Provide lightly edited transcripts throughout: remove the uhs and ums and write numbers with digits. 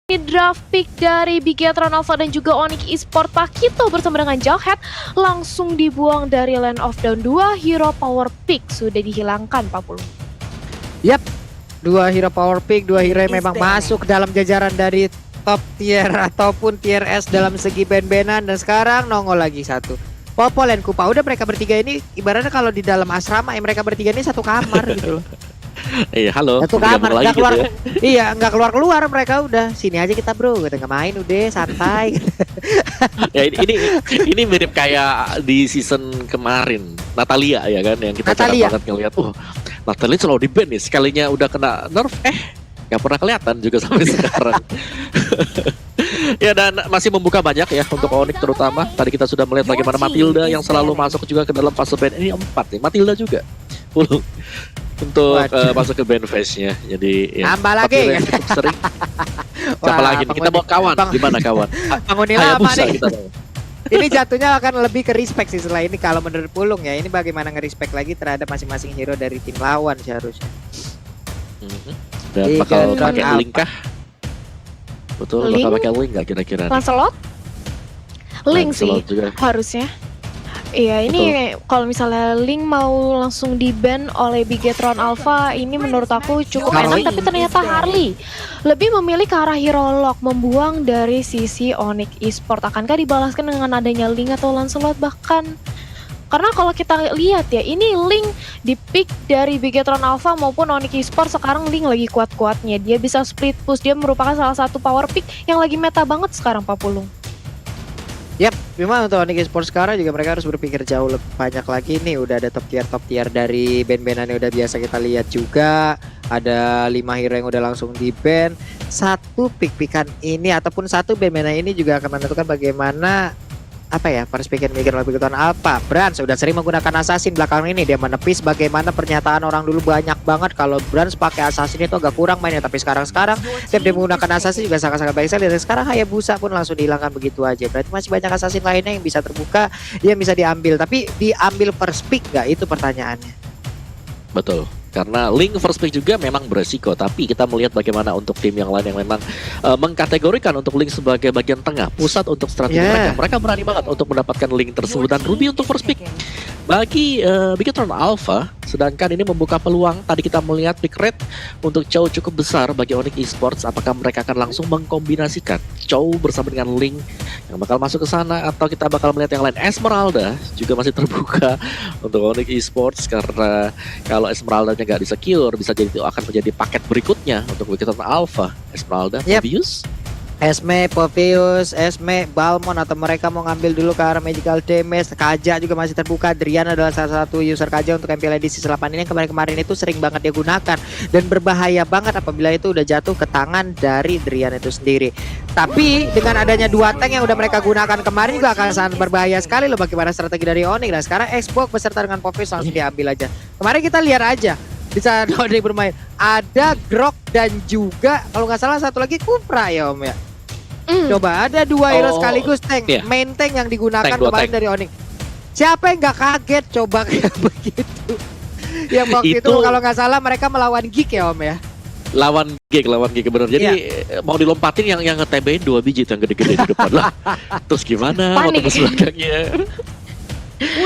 Ini draft pick dari Bigetron Alpha dan juga Onyx Esports. Pakito bersama dengan Jughead langsung dibuang dari Land of Dawn. 2 hero power pick sudah dihilangkan, Pak Pulung. Yap, 2 hero power pick, 2 hero yang memang masuk dalam jajaran dari top tier ataupun tier S dalam segi ben-benan. Dan sekarang nongol lagi satu, Popol dan Kupa. Udah mereka bertiga ini ibaratnya kalau di dalam asrama ya, mereka bertiga ini satu kamar gitu loh. Iya, halo. Satu kamar, nggak keluar. Gitu ya. Iya, nggak keluar mereka udah. Sini aja kita bro, kita nggak main udah santai. Ya ini mirip kayak di season kemarin Natalia ya kan, yang kita jarang banget ngeliat. Natalia selalu di ban nih, sekalinya udah kena nerf nggak pernah kelihatan juga sampai sekarang. Ya, dan masih membuka banyak ya untuk Onyx terutama. Tadi kita sudah melihat bagaimana Matilda yang selalu masuk juga ke dalam fase ban. Ini 4 nih, Matilda juga untuk masuk ke ban phase-nya. Jadi ya, nambah lagi kan? cukup sering. Siapa lagi nih? Kita bawa kawan. Gimana kawan? Pengunila apa nih? Ini jatuhnya akan lebih ke respect sih setelah ini kalau menurut Pulung ya. Ini bagaimana nge-respect lagi terhadap masing-masing hero dari tim lawan seharusnya. Dan bakal pakai link kah? Betul, bakal pakai link nggak kira-kira? Lancelot? Link sih juga harusnya. Iya, ini kalau misalnya Link mau langsung di-ban oleh Bigetron Alpha, ini menurut aku cukup enak, tapi ternyata Harley lebih memilih ke arah hero lock, membuang dari sisi Onyx Esports. Akankah dibalaskan dengan adanya Link atau Lancelot bahkan? Karena kalau kita lihat ya, ini Link di pick dari Bigetron Alpha maupun Onyx Esports, sekarang Link lagi kuat-kuatnya. Dia bisa split push, dia merupakan salah satu power pick yang lagi meta banget sekarang, Pak Pulung. Yap, memang untuk Onyx Esports sekarang juga mereka harus berpikir jauh lebih banyak lagi nih. Udah ada top tier dari band-bandan yang udah biasa kita lihat juga. Ada 5 hero yang udah langsung di ban. Satu pick-pickan ini ataupun satu band-bandan ini juga akan menentukan bagaimana perspektif mikir lebih keton apa. Brans sudah sering menggunakan assassin belakangan ini, dia menepis bagaimana pernyataan orang dulu banyak banget kalau Brans pakai assassin itu agak kurang mainnya, tapi sekarang dia menggunakan assassin juga sangat-sangat baik sekali. Dan sekarang Hayabusa pun langsung dihilangkan begitu aja. Berarti masih banyak assassin lainnya yang bisa terbuka, yang bisa diambil, tapi diambil first pick nggak, itu pertanyaannya. Betul. Karena Link first pick juga memang beresiko, tapi kita melihat bagaimana untuk tim yang lain yang memang mengkategorikan untuk Link sebagai bagian tengah, pusat untuk strategi mereka. Mereka berani banget untuk mendapatkan Link tersebut, dan Ruby untuk first pick bagi Bigetron Alpha. Sedangkan ini membuka peluang, tadi kita melihat pick rate untuk Chow cukup besar bagi Onyx Esports. Apakah mereka akan langsung mengkombinasikan Chow bersama dengan Link yang bakal masuk ke sana, atau kita bakal melihat yang lain? Esmeralda juga masih terbuka untuk Onyx Esports, karena kalau Esmeralda nggak di-secure, bisa jadi itu akan menjadi paket berikutnya untuk Bigetron Alpha. Esmeralda, Povius, Povius, Balmon, atau mereka mau ngambil dulu ke arah Magical Damage. Kaja juga masih terbuka. Drian adalah salah satu user Kaja untuk MPL edisi 8 ini yang kemarin-kemarin itu sering banget dia gunakan, dan berbahaya banget apabila itu udah jatuh ke tangan dari Drian itu sendiri. Tapi dengan adanya 2 tank yang udah mereka gunakan kemarin juga akan sangat berbahaya sekali loh bagaimana strategi dari Onyx. Dan sekarang Xbox beserta dengan Povius langsung diambil aja. Kemarin kita lihat aja di saat Onyx bermain ada Grok dan juga kalau nggak salah satu lagi Kupra ya Om ya. Coba ada 2 hero sekaligus tank, main tank yang digunakan kemarin dari Onyx. Siapa yang nggak kaget coba kayak begitu? Yang waktu itu kalau nggak salah mereka melawan Geek ya Om ya. Lawan Geek bener. Jadi mau dilompatin yang nge-TB-in 2 biji itu yang gede-gede di depan lah. Terus gimana? Panik. Waktu belakangnya.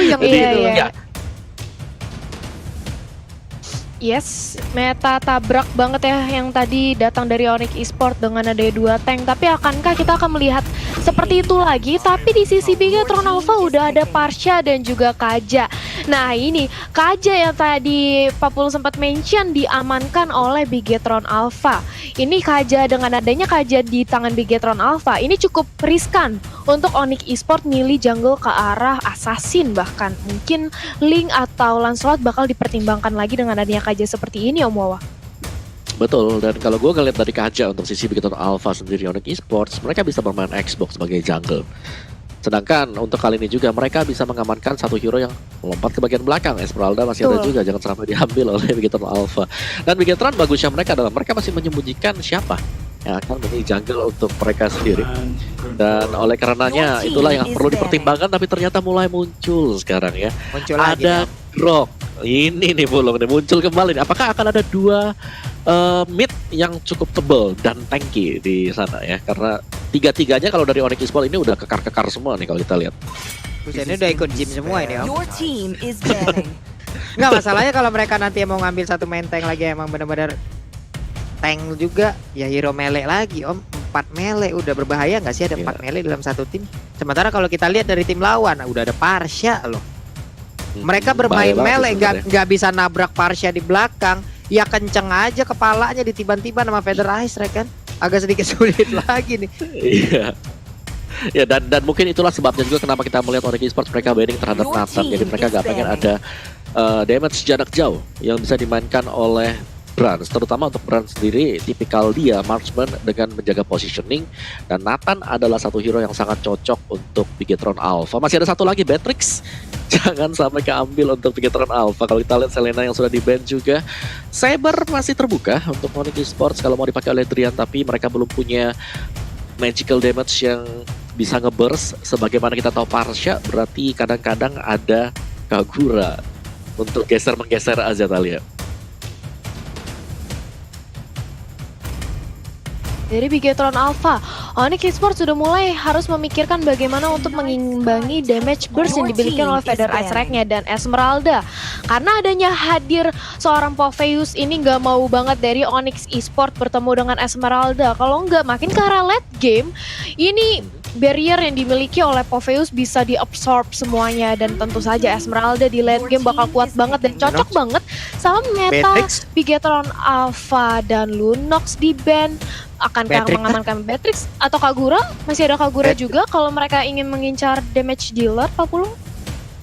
Yang iya. Yes, meta tabrak banget ya yang tadi datang dari Onyx Esports dengan ada 2 tank. Tapi akankah kita akan melihat seperti itu lagi? Tapi di sisi Bigetron Alpha udah ada Parsha dan juga Kaja. Nah ini Kaja yang tadi Pak Pul sempat mention diamankan oleh Bigetron Alpha. Ini Kaja, dengan adanya Kaja di tangan Bigetron Alpha, ini cukup riskan untuk Onyx Esports milih jungle ke arah assassin. Bahkan mungkin Link atau Lancelot bakal dipertimbangkan lagi dengan adanya Kaja seperti ini Om Wawa. Betul, dan kalau gue ngeliat dari Kaja untuk sisi Bigetron Alpha sendiri Onyx Esports, mereka bisa bermain Xbox sebagai jungle. Sedangkan untuk kali ini juga mereka bisa mengamankan satu hero yang melompat ke bagian belakang. Esmeralda masih ada juga, jangan sampai diambil oleh Bigetron Alpha. Dan Bigetron bagusnya mereka adalah mereka masih menyembunyikan siapa yang akan menjadi jungle untuk mereka sendiri. Dan oleh karenanya itulah yang perlu dipertimbangkan, tapi ternyata mulai muncul sekarang ya. Ada Grok. Ini nih Pulung nih muncul kembali. Apakah akan ada 2 mid yang cukup tebal dan tanky di sana ya, karena tiga-tiganya kalau dari Onyx Esports ini udah kekar-kekar semua nih kalau kita lihat. Buset, ini udah ikut gym semua ini Om. Your team is banning. Nggak, masalahnya kalau mereka nanti mau ngambil satu main tank lagi emang bener-bener tank juga, ya hero melee lagi Om. 4 melee udah berbahaya nggak sih ada 4 melee dalam satu tim? Sementara kalau kita lihat dari tim lawan udah ada Parsha loh. Mereka bermain melee nggak bisa nabrak Parsha di belakang, ya kenceng aja kepalanya ditiban-tiban sama Feather Ice kan. Agak sedikit sulit lagi nih. Iya. Ya dan mungkin itulah sebabnya juga kenapa kita melihat Onyx Esports mereka banning terhadap Your Nathan. Jadi team mereka is nggak pengen banning. ada damage jarak jauh yang bisa dimainkan oleh Brans, terutama untuk Brans sendiri tipikal dia marksman dengan menjaga positioning, dan Nathan adalah satu hero yang sangat cocok untuk Bigetron Alpha. Masih ada satu lagi Beatrix, jangan sampai keambil untuk Bigetron Alpha. Kalau kita lihat Selena yang sudah di-ban juga, Saber masih terbuka untuk Onyx Esports kalau mau dipakai oleh Drian, tapi mereka belum punya magical damage yang bisa nge-burst. Sebagaimana kita tahu Parsha, berarti kadang-kadang ada Kagura untuk geser-menggeser aja Talia. Dari Bigetron Alpha, Onyx Esports sudah mulai harus memikirkan bagaimana untuk mengimbangi damage burst yang dimiliki oleh Feather Ice Rack-nya dan Esmeralda. Karena adanya hadir seorang Popheus ini nggak mau banget dari Onyx Esports bertemu dengan Esmeralda. Kalau nggak makin ke arah late game, ini barrier yang dimiliki oleh Popheus bisa diabsorb semuanya, dan tentu saja Esmeralda di late game bakal kuat banget dan cocok banget sama meta Beatrix. Bigetron Alpha. Dan Lunox di ban, akankah Beatrix. mengamankan Beatrix atau Kagura? Masih ada Kagura Beatrix. juga kalau mereka ingin mengincar damage dealer, Pak Pulung.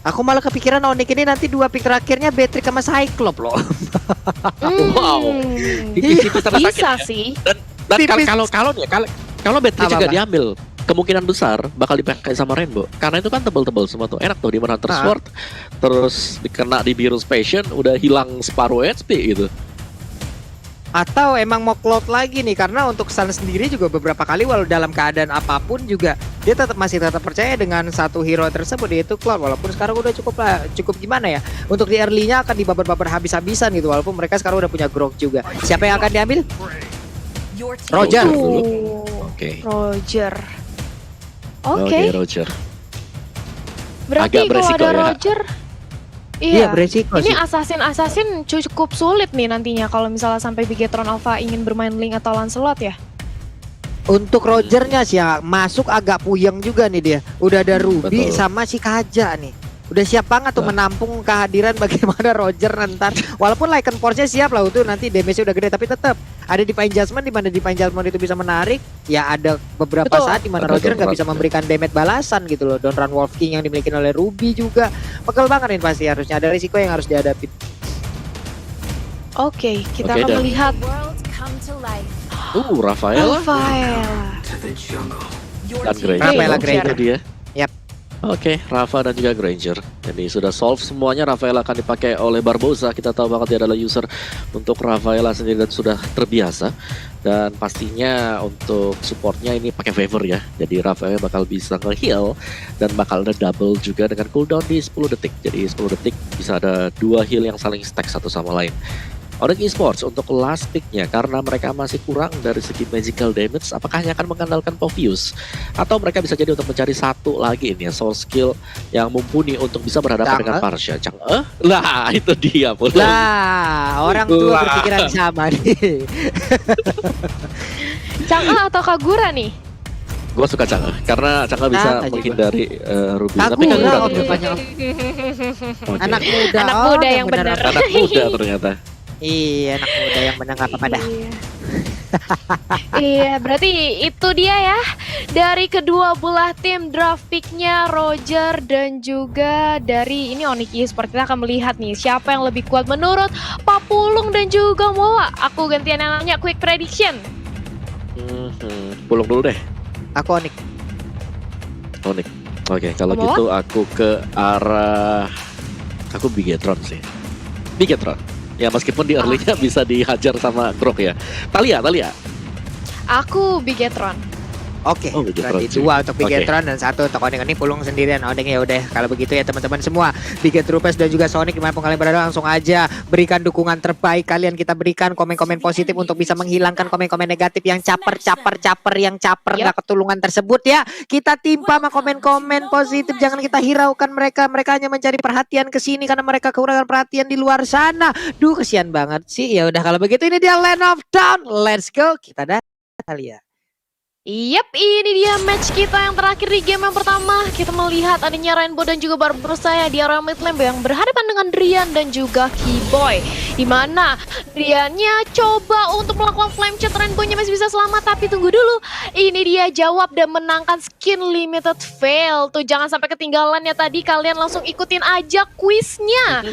Aku malah kepikiran Onyx ini nanti 2 pick terakhirnya Beatrix sama Cyclops loh. Wow. Tipis-tipis terasa sakit Bisa ya. sih. Dan Tipis. kalau Beatrix Apa-apa? juga diambil, kemungkinan besar bakal dipakai sama Rainbow. Karena itu kan tebel-tebel semua tuh. Enak tuh di mana Hunter Sword, terus dikena di Virus Passion, udah hilang separuh HP gitu. Atau emang mau cloud lagi nih, karena untuk Sun sendiri juga beberapa kali walau dalam keadaan apapun juga dia masih tetap percaya dengan satu hero tersebut, yaitu Cloud. Walaupun sekarang udah cukup gimana ya, untuk di early-nya akan dibabar-babar habis-habisan gitu, walaupun mereka sekarang udah punya Grok juga. Siapa yang akan diambil? Your team Roger. is Dulu. banning. Oke. Roger. Oke. Oke, Roger. Berarti Agak kalau beresiko ada ya. Roger, Iya, beresiko ini sih. assassin cukup sulit nih nantinya kalau misalnya sampai Bigetron Alpha ingin bermain Link atau Lancelot ya. Untuk Rogernya sih ya, masuk agak puyeng juga nih dia. Udah ada Ruby Betul. sama si Kaja nih. Udah siap banget tuh Nah. menampung kehadiran bagaimana Roger ntar. Walaupun Lycan Force-nya siap lah, itu nanti damage-nya udah gede, tapi tetap ada Divine Judgment, di mana Divine Judgment itu bisa menarik. Ya ada beberapa Betul. saat di mana Ada Roger nggak beberapa, bisa memberikan damage balasan gitu loh. Don't Run Wolf King yang dimiliki oleh Ruby juga pegel banget ini, pasti harusnya ada risiko yang harus dihadapi. Oke, kita Oke, akan dan- melihat World come to life. Rafael Rafael. Your dan team Granger. Rafaela Itu Granger. dia. Yap. Oke, Rafa dan juga Granger. Jadi sudah solve semuanya. Rafaela akan dipakai oleh Barbosa. Kita tahu banget dia adalah user untuk Rafaela sendiri dan sudah terbiasa. Dan pastinya untuk supportnya ini pakai favor ya. Jadi Rafaela bakal bisa nge-heal dan bakal ada double juga dengan cooldown di 10 detik. Jadi 10 detik bisa ada 2 heal yang saling stack satu sama lain. Onyx Esports untuk last pick-nya, karena mereka masih kurang dari segi magical damage, apakah hanya akan mengandalkan Popheus atau mereka bisa jadi untuk mencari satu lagi ini ya, soul skill yang mumpuni untuk bisa berhadapan dengan Parsha. Chang'e? Lah, itu dia pula. Lah, orang tua Wah. berpikiran sama nih. Chang'e atau Kagura nih? Gue suka Chang'e karena Chang'e bisa Chang'e juga. menghindari Ruby. Tapi Kagura, Kagura Om, juga. rupanya, Om. Oke. Anak muda. Anak Oh, muda yang benar. Anak muda ternyata. Iya, anak muda yang menang apa pada. Iya. Iya, berarti itu dia ya dari kedua belah tim, draft picknya Roger dan juga dari ini Onyx Esports. Kita akan melihat nih siapa yang lebih kuat menurut Pak Pulung dan juga Moa. Aku gantian yang nanya, quick prediction. Pulung dulu deh. Aku Onyx. Onyx. Oke, kalau Moa? gitu aku ke arah Bigetron sih. Bigetron. Ya meskipun di early-nya bisa dihajar sama Grok ya. Talia. Aku Bigetron. Oke, Oh, Bigetron berarti sih. 2 untuk Oke. Bigetron dan 1 untuk Odeng. Ini pulung sendirian Odeng, ya udah. Kalau begitu ya teman-teman semua, Biget Troopers dan juga Sonic dimanapun kalian berada, langsung aja berikan dukungan terbaik kalian, kita berikan komen-komen positif untuk bisa menghilangkan komen-komen negatif yang caper yang caper Yap. nggak ketulungan tersebut ya. Kita timpa sama komen-komen positif, jangan kita hiraukan mereka. Mereka hanya mencari perhatian ke sini karena mereka kekurangan perhatian di luar sana. Duh, kesian banget sih. Ya udah kalau begitu ini dia Land of Dawn. Let's go. Kita dah kali ya. Yap, ini dia match kita yang terakhir di game yang pertama. Kita melihat adanya Rainbow dan juga Barbarossa ya di area mid lane yang berhadapan dengan Drian dan juga Keyboy. Di mana Driannya coba untuk melakukan flame chat, Rainbow-nya masih bisa selamat, tapi tunggu dulu. Ini dia jawab dan menangkan skin limited fail. Tuh jangan sampai ketinggalan ya, tadi kalian langsung ikutin aja kuisnya.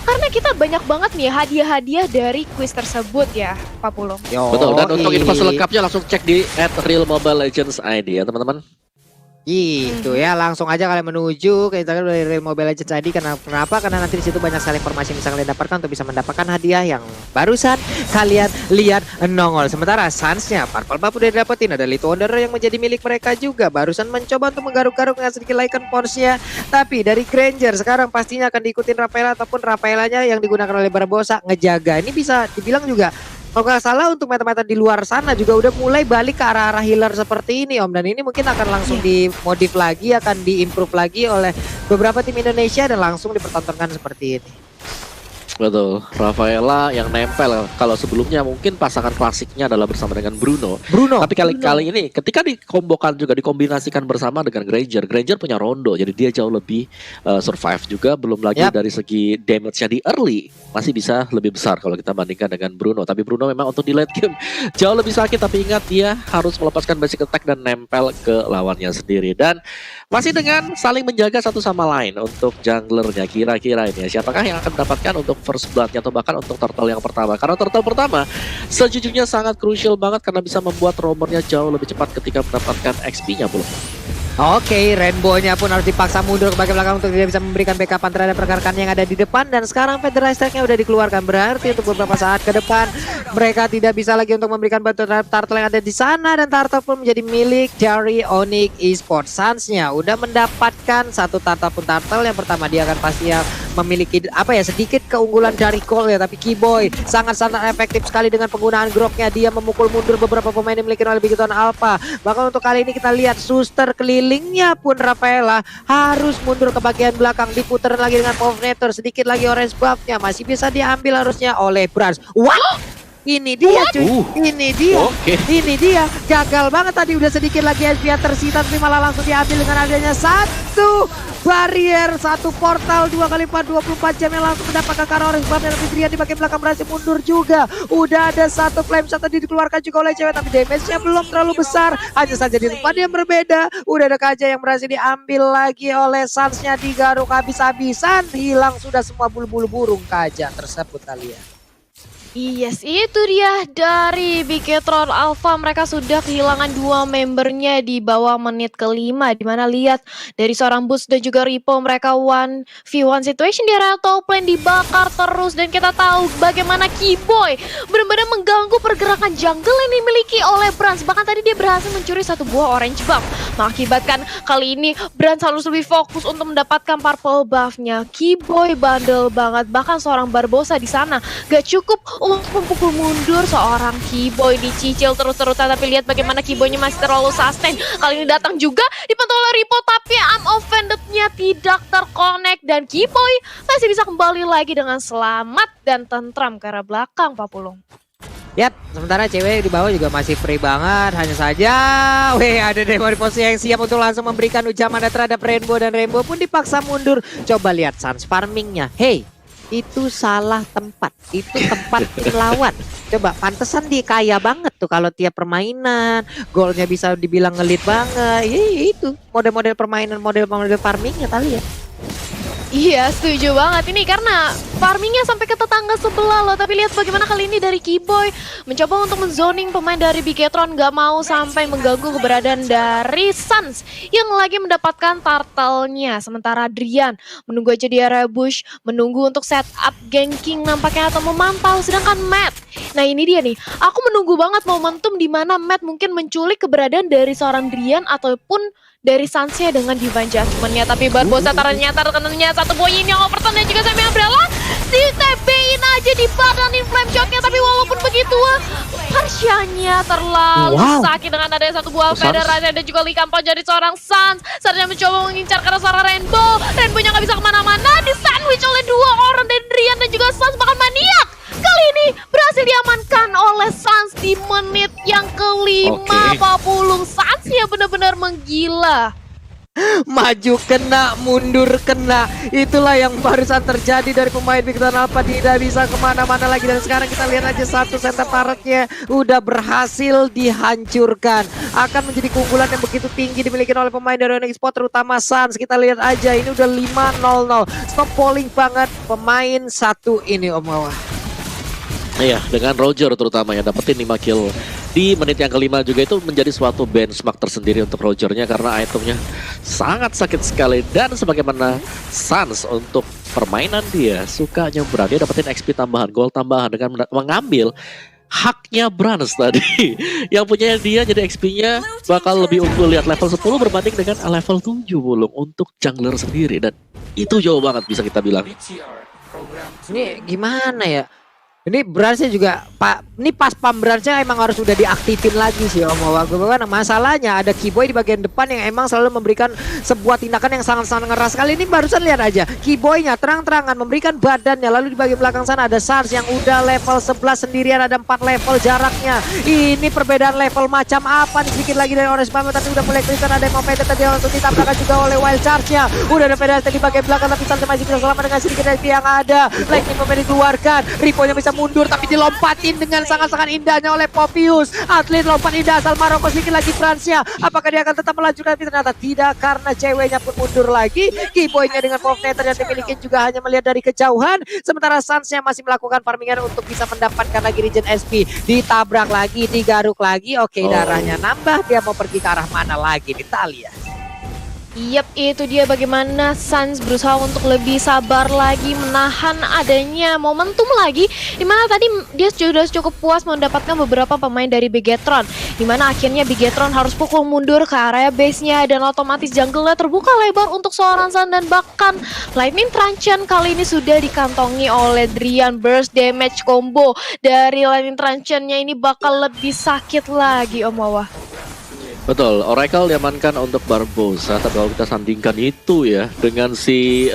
Karena kita banyak banget nih hadiah-hadiah dari kuis tersebut ya, Pak Pulung. Betul, dan untuk info Yoi. selengkapnya langsung cek di @realmobilelegends.id ya teman-teman. Gitu ya, langsung aja kalian menuju ke Instagram dari Real Mobile Legends ID. Kenapa? Karena nanti di situ banyak sekali informasi yang bisa kalian dapatkan untuk bisa mendapatkan hadiah yang barusan kalian lihat nongol. Sementara Suns-nya Purple Buff udah didapetin, ada Little Wonder yang menjadi milik mereka juga. Barusan mencoba untuk menggaruk-garuk dengan sedikit icon Pons-nya. Tapi dari Granger sekarang pastinya akan diikutin Rafaela ataupun Rafaelanya yang digunakan oleh Barbosa ngejaga. Ini bisa dibilang juga, kalau nggak salah untuk meta-meta di luar sana juga udah mulai balik ke arah-arah healer seperti ini Om. Dan ini mungkin akan langsung dimodif lagi, akan diimprove lagi oleh beberapa tim Indonesia dan langsung dipertontonkan seperti ini. Betul, Rafaela yang nempel. Kalau sebelumnya mungkin pasangan klasiknya adalah bersama dengan Bruno. Tapi kali ini ketika dikombokan juga dikombinasikan bersama dengan Granger. Granger punya Rondo, jadi dia jauh lebih survive juga. Belum lagi Yap. dari segi damage-nya di early masih bisa lebih besar kalau kita bandingkan dengan Bruno. Tapi Bruno memang untuk di late game jauh lebih sakit. Tapi ingat, dia harus melepaskan basic attack dan nempel ke lawannya sendiri. Dan masih dengan saling menjaga satu sama lain untuk junglernya. Kira-kira ini ya, siapakah yang akan mendapatkan untuk first bloodnya atau bahkan untuk turtle yang pertama. Karena turtle pertama sejujurnya sangat crucial banget karena bisa membuat roamernya jauh lebih cepat ketika mendapatkan XP-nya belum. Oke, Rainbow-nya pun harus dipaksa mundur ke bagian belakang untuk dia bisa memberikan backupan terhadap rekan-rekan yang ada di depan. Dan sekarang Federal Strike-nya udah dikeluarkan, berarti untuk beberapa saat ke depan mereka tidak bisa lagi untuk memberikan bantuan terhadap Turtle yang ada di sana. Dan Turtle pun menjadi milik dari Onyx Esports. Suns-nya udah mendapatkan satu Turtle pun Turtle. Yang pertama dia akan pasti memiliki sedikit keunggulan dari Cole ya, tapi Keyboy sangat-sangat efektif sekali dengan penggunaan groknya. Dia memukul mundur beberapa pemain yang dimiliki oleh Bigetron Alpha. Bahkan untuk kali ini kita lihat suster kelilingnya pun Rafaela harus mundur ke bagian belakang, diputar lagi dengan Povnator. Sedikit lagi orange buff-nya masih bisa diambil harusnya oleh Brans. What? Ini dia cuy, ini dia, ini dia, gagal banget tadi, udah sedikit lagi SPA tersisa tapi malah langsung diambil dengan adanya satu barrier, satu portal 2x4 24 jam yang langsung mendapatkan Kara Orange Buff. Dan Drian di bagian belakang berhasil mundur juga. Udah ada satu flame shot tadi dikeluarkan juga oleh cewek tapi damage-nya belum terlalu besar, hanya saja di tempat yang berbeda. Udah ada Kaja yang berhasil diambil lagi oleh Suns-nya, digaruk habis-habisan, hilang sudah semua bulu-bulu burung Kaja tersebut kalian. Yes, itu dia dari Bigetron Alpha. Mereka sudah kehilangan 2 membernya di bawah menit ke-5. Dimana lihat dari seorang Boost dan juga Ripo, mereka 1v1 situation di area top lane dibakar terus. Dan kita tahu bagaimana Keyboy benar-benar mengganggu pergerakan jungle yang dimiliki oleh Brans. Bahkan tadi dia berhasil mencuri satu buah orange buff, mengakibatkan kali ini Brans harus lebih fokus untuk mendapatkan purple buff-nya. Keyboy bandel banget, bahkan seorang Barbosa di sana gak cukup untuk memukul mundur seorang Keyboy, dicicil terus-terusan. Tapi lihat bagaimana Keyboy-nya masih terlalu sustain. Kali ini datang juga dibantu oleh Ripo, tapi I'm offended-nya tidak terkonek dan Keyboy masih bisa kembali lagi dengan selamat dan tentram ke arah belakang, Pak Pulung. Yap, sementara cewek di bawah juga masih free banget. Hanya saja, ada Demo di posisi yang siap untuk langsung memberikan ujaman terhadap Rainbow. Dan Rainbow pun dipaksa mundur. Coba lihat Suns farmingnya. Hey, itu salah tempat. Itu tempat tim lawan. Coba, pantesan dia kaya banget tuh kalau tiap permainan. Golnya bisa dibilang ngelit banget. Itu model-model permainan, model-model farmingnya kali ya. Iya, setuju banget ini karena farmingnya sampai ke tetangga sebelah loh. Tapi lihat bagaimana kali ini dari Keyboy mencoba untuk menzoning pemain dari Bigetron, gak mau sampai mengganggu keberadaan dari Suns yang lagi mendapatkan turtle-nya. Sementara Drian menunggu aja di area bush, menunggu untuk setup ganking nampaknya atau memantau. Sedangkan Matt, nah ini dia nih, aku menunggu banget momentum di mana Matt mungkin menculik keberadaan dari seorang Drian ataupun dari Suns-nya dengan Divine Judgment-nya. Tapi Barbosa ternyata satu poin yang overturn dan juga Semi Umbrella di TB-in aja di badanin flame shot-nya. Tapi walaupun begitu, Parsianya terlalu sakit dengan adanya satu buah Federasi dan juga Likampo jadi seorang Suns. Saatnya mencoba mengincar ke arah seorang Rainbow. Rainbow-nya nggak bisa kemana-mana, di sandwich oleh dua orang dari Drian dan juga Suns, bahkan Maniak kali ini berhasil diamankan oleh Suns di menit yang ke-50. Suns-nya benar-benar menggila. Maju kena, mundur kena. Itulah yang barusan terjadi dari pemain Bigetron Alpha. Tidak bisa kemana-mana lagi. Dan sekarang kita lihat aja satu center turretnya udah berhasil dihancurkan. Akan menjadi keunggulan yang begitu tinggi dimiliki oleh pemain dari Onyx Esports, terutama Suns. Kita lihat aja ini udah 5-0-0. Stop polling banget pemain satu ini, Om Wawa. Iya, dengan Roger terutama yang dapetin 5 kill di menit yang kelima juga itu menjadi suatu benchmark tersendiri untuk Rogernya karena itemnya sangat sakit sekali. Dan sebagaimana Suns untuk permainan dia sukanya berani dapetin XP tambahan, gold tambahan dengan mengambil haknya Brans tadi yang punya dia, jadi XP-nya bakal lebih unggul. Lihat level 10 berbanding dengan level 7 Bulung untuk jungler sendiri, dan itu jauh banget bisa kita bilang. Ini gimana ya? Ini Bransnya juga, Pak, ini pas pam Bransnya emang harus udah diaktifin lagi sih Om Wawa. Karena masalahnya ada Keyboy di bagian depan yang emang selalu memberikan sebuah tindakan yang sangat-sangat ngeras. Kali ini barusan lihat aja, Keyboy-nya terang-terangan memberikan badannya. Lalu di bagian belakang sana ada Suns yang udah level 11 sendirian, ada 4 level jaraknya. Ini perbedaan level macam apa nih? Sedikit lagi dari Orange Pamit, tapi udah mulai kelihatan ada yang mau pede tadi untuk ditabrakan juga oleh Wild Charge-nya. Udah ada pedal di bagian belakang, tapi Suns masih bisa selamat dengan sedikit XP yang ada. Lightning Moment dikeluarkan, Ripo-nya bisa mundur tapi dilompatin dengan sangat-sangat indahnya oleh Popius. Atlet lompat indah asal Maroko. Sedikit lagi Fransnya, apakah dia akan tetap melanjutkan? Tapi ternyata tidak, karena ceweknya pun mundur lagi. Keyboy-nya dengan Pofneter yang dimiliki juga hanya melihat dari kejauhan, sementara Suns-nya masih melakukan farmingan untuk bisa mendapatkan lagi regen SP. Ditabrak lagi, digaruk lagi. Oke, darahnya nambah. Dia mau pergi ke arah mana lagi di Talia? Yap, itu dia bagaimana Suns berusaha untuk lebih sabar lagi, menahan adanya momentum lagi, dimana tadi dia sudah cukup puas mendapatkan beberapa pemain dari Bigetron, dimana akhirnya Bigetron harus pukul mundur ke area base-nya dan otomatis jungle-nya terbuka lebar untuk seorang Sun. Dan bahkan Lightning Truncheon kali ini sudah dikantongi oleh Drian. Burst damage combo dari Lightning Truncheon-nya ini bakal lebih sakit lagi Om Wawa. Betul, Oracle diamankan untuk Barbosa. Tapi kalau kita sandingkan itu ya dengan si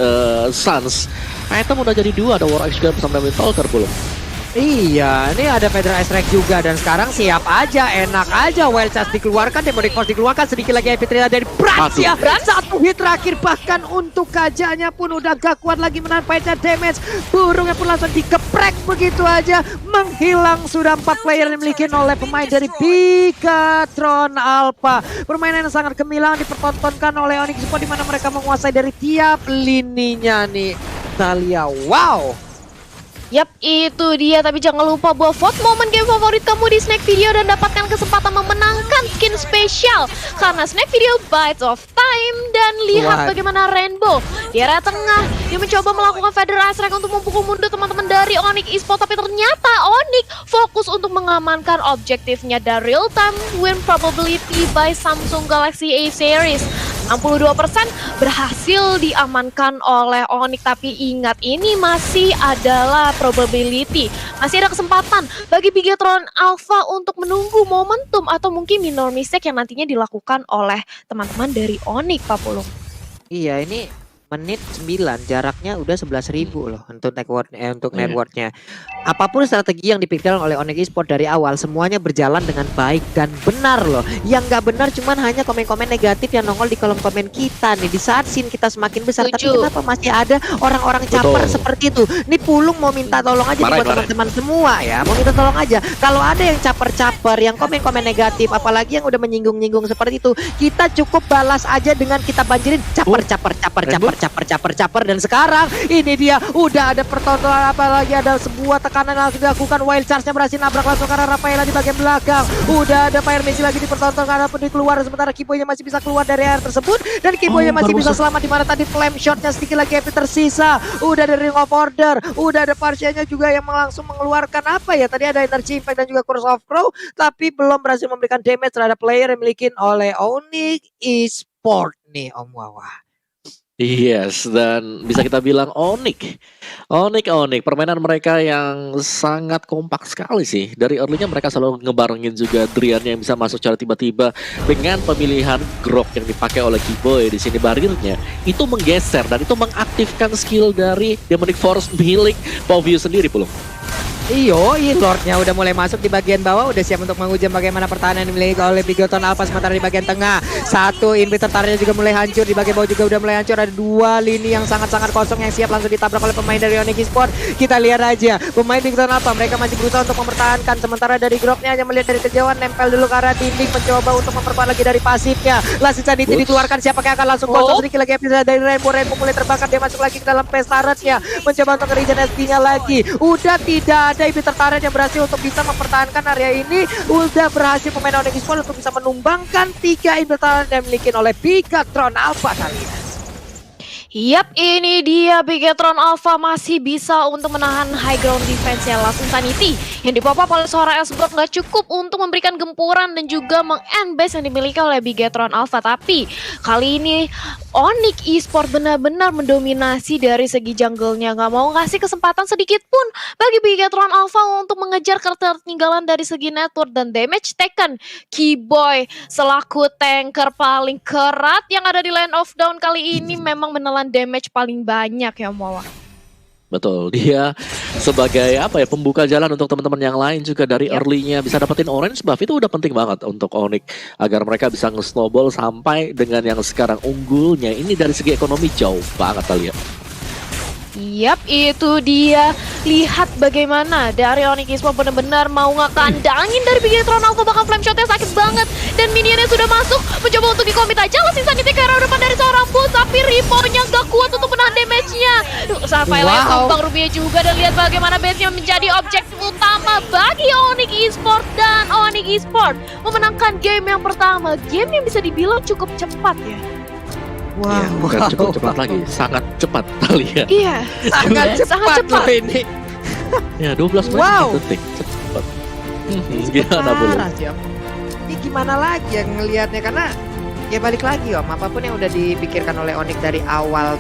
Suns, item udah jadi 2, ada War Axe juga bersama dengan Talker belum. Iya, ini ada Federal Strike juga dan sekarang siap aja, enak aja. Wild Charge dikeluarkan, Demonic Force dikeluarkan, sedikit lagi Epitrina dari Brans ya. Satu hit terakhir, bahkan untuk Kajanya pun udah gak kuat lagi menahan fight damage. Burungnya pun langsung dikeprek begitu aja, menghilang. Sudah 4 player yang dimiliki oleh pemain dari Bigetron Alpha. Permainan yang sangat gemilang dipertontonkan oleh Onyx Esports, di mana mereka menguasai dari tiap lininya nih. Talia, wow. Yap, itu dia. Tapi jangan lupa buat vote momen game favorit kamu di Snack Video dan dapatkan kesempatan memenangkan skin spesial. Karena Snack Video Bites of Time. Dan lihat bagaimana Rainbow di area tengah, dia mencoba melakukan Federal Strike untuk memukul mundur teman-teman dari Onyx Esports. Tapi ternyata Onyx fokus untuk mengamankan objektifnya dari real time win probability by Samsung Galaxy A series. 62% berhasil diamankan oleh Onyx. Tapi ingat, ini masih adalah probability. Masih ada kesempatan bagi Bigetron Alpha untuk menunggu momentum atau mungkin minor mistake yang nantinya dilakukan oleh teman-teman dari Onyx, Pak Pulung. Iya, ini menit 9, jaraknya udah 11.000 loh untuk networknya. Apapun strategi yang dipikirkan oleh Onyx Esports dari awal, semuanya berjalan dengan baik dan benar loh. Yang nggak benar cuman hanya komen-komen negatif yang nongol di kolom komen kita nih. Di saat scene kita semakin besar, tapi kenapa masih ada orang-orang caper seperti itu? Ini Pulung mau minta tolong aja buat teman-teman semua ya, mau minta tolong aja. Kalau ada yang caper-caper, yang komen-komen negatif, apalagi yang udah menyinggung-nyinggung seperti itu, kita cukup balas aja dengan kita banjirin caper. caper dan sekarang ini dia udah ada pertontonan, apalagi ada sebuah tekanan yang langsung dilakukan. Wild Charge-nya berhasil nabrak langsung karena Rafaela di bagian belakang. Udah ada Fire Messi lagi dipertontonkan pun dikeluar, sementara Kiboy masih bisa keluar dari air tersebut dan Kiboy masih bisa selamat, di mana tadi flame shot-nya sedikit lagi Epi tersisa. Udah ada Ring of Order, udah ada Parsia-nya juga yang langsung mengeluarkan apa ya, tadi ada Energy Impact dan juga Curse of Crow, tapi belum berhasil memberikan damage terhadap player yang dimiliki oleh Onyx Esport nih Om Wawa. Yes, dan bisa kita bilang Onyx, permainan mereka yang sangat kompak sekali sih. Dari early-nya mereka selalu ngebarengin juga Drian yang bisa masuk secara tiba-tiba dengan pemilihan grok yang dipakai oleh Kiboy. Di sini barirnya itu menggeser dan itu mengaktifkan skill dari Demonic Force milik Povio sendiri belum. Iyo, Lordnya udah mulai masuk di bagian bawah, udah siap untuk menguji bagaimana pertahanan yang dimiliki oleh Bigoton Alpha. Sementara di bagian tengah, satu inhibitor turretnya juga mulai hancur, di bagian bawah juga udah mulai hancur. Ada dua lini yang sangat-sangat kosong yang siap langsung ditabrak oleh pemain dari Onyx Esport. Kita lihat aja, pemain Bigoton Alpha, mereka masih berusaha untuk mempertahankan. Sementara dari Groknya hanya melihat dari kejauhan, nempel dulu ke arah dinding, mencoba untuk memperkuat lagi dari pasifnya. Last Insanity dikeluarkan, siapakah akan langsung kosong sedikit lagi episode dari Rainbow mulai terbakar, dia masuk lagi ke dalam phase turretnya, mencoba untuk nge-regen SP-nya lagi. Udah tidak ada inhibitor turret yang berhasil untuk bisa mempertahankan area ini. Udah berhasil pemain Onyx Esport untuk bisa menumbangkan 3 inhibitor yang dimiliki oleh Bigatron Alpha kali ini. Yap, ini dia Bigatron Alpha masih bisa untuk menahan high ground defense-nya. Last Insanity yang dipop-up oleh seorang Esbrook nggak cukup untuk memberikan gempuran dan juga meng-end base yang dimiliki oleh Bigatron Alpha. Tapi kali ini Onyx Esport benar-benar mendominasi dari segi jungle-nya. Nggak mau ngasih kesempatan sedikit pun bagi Bigatron Alpha untuk mengejar ketertinggalan dari segi network dan damage taken. Kiboy selaku tanker paling kerat yang ada di Land of Dawn kali ini memang menelan damage paling banyak ya Mawa. Betul, dia sebagai apa ya, pembuka jalan untuk teman-teman yang lain juga dari early-nya bisa dapetin orange buff itu udah penting banget untuk Onyx agar mereka bisa nge-snowball sampai dengan yang sekarang unggulnya ini dari segi ekonomi jauh banget kali ya. Yap, itu dia. Lihat bagaimana dari Onyx Esport benar-benar mau ngekandangin dari Bigatron Alpha, bahkan flame shotnya sakit banget. Dan minionnya sudah masuk, mencoba untuk dikomit aja. Last Insanity ke arah depan dari seorang boost, tapi Ripo-nya gak kuat untuk menahan damage-nya. Rafaela yang tumbang, Rubia juga. Dan lihat bagaimana base-nya menjadi objektif utama bagi Onyx Esport. Dan Onyx Esport memenangkan game yang pertama. Game yang bisa dibilang cukup cepat ya. Iya, bukan cukup cepat lagi, sangat cepat kali ya. Iya, Sangat cepat loh ini. Ya 12 menit detik, cepat. Gimana belum? Ini gimana lagi ya ngelihatnya, karena ya balik lagi Om, apapun yang udah dipikirkan oleh Onyx dari awal